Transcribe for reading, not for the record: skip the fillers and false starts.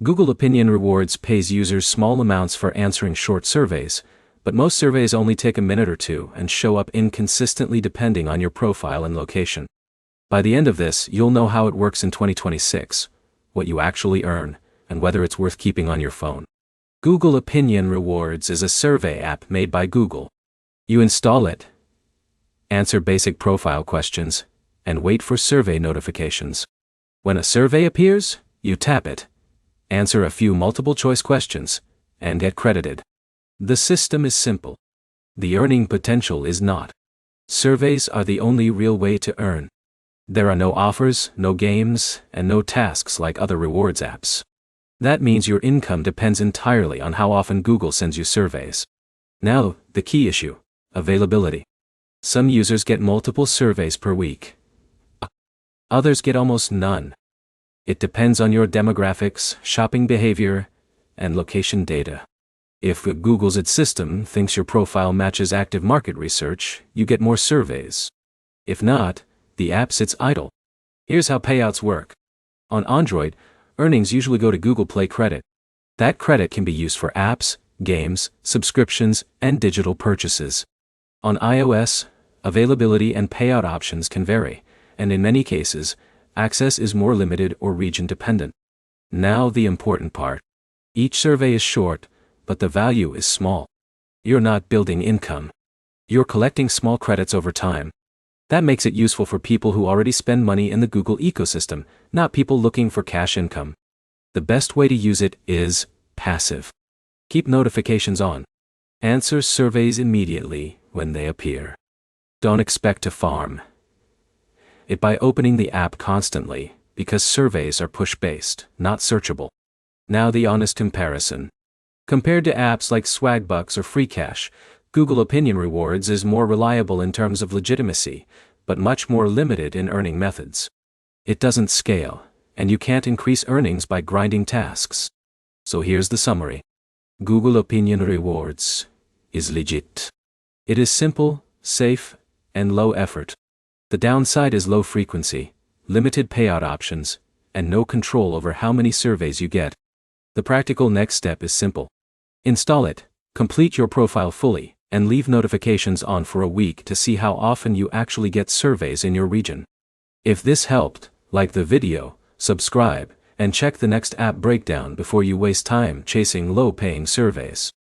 Google Opinion Rewards pays users small amounts for answering short surveys, but most surveys only take a minute or two and show up inconsistently depending on your profile and location. By the end of this, you'll know how it works in 2026, what you actually earn, and whether it's worth keeping on your phone. Google Opinion Rewards is a survey app made by Google. You install it, answer basic profile questions, and wait for survey notifications. When a survey appears, you tap it, answer a few multiple-choice questions, and get credited. The system is simple. The earning potential is not. Surveys are the only real way to earn. There are no offers, no games, and no tasks like other rewards apps. That means your income depends entirely on how often Google sends you surveys. Now, the key issue: availability. Some users get multiple surveys per week. Others get almost none. It depends on your demographics, shopping behavior, and location data. If Google's its system thinks your profile matches active market research, you get more surveys. If not, the app sits idle. Here's how payouts work. On Android, earnings usually go to Google Play Credit. That credit can be used for apps, games, subscriptions, and digital purchases. On iOS, availability and payout options can vary, and in many cases, access is more limited or region-dependent. Now the important part. Each survey is short, but the value is small. You're not building income. You're collecting small credits over time. That makes it useful for people who already spend money in the Google ecosystem, not people looking for cash income. The best way to use it is passive. Keep notifications on. Answer surveys immediately when they appear. Don't expect to farm it by opening the app constantly, because surveys are push-based, not searchable. Now the honest comparison. Compared to apps like Swagbucks or FreeCash, Google Opinion Rewards is more reliable in terms of legitimacy, but much more limited in earning methods. It doesn't scale, and you can't increase earnings by grinding tasks. So here's the summary. Google Opinion Rewards is legit. It is simple, safe, and low effort. The downside is low frequency, limited payout options, and no control over how many surveys you get. The practical next step is simple. Install it, complete your profile fully, and leave notifications on for a week to see how often you actually get surveys in your region. If this helped, like the video, subscribe, and check the next app breakdown before you waste time chasing low-paying surveys.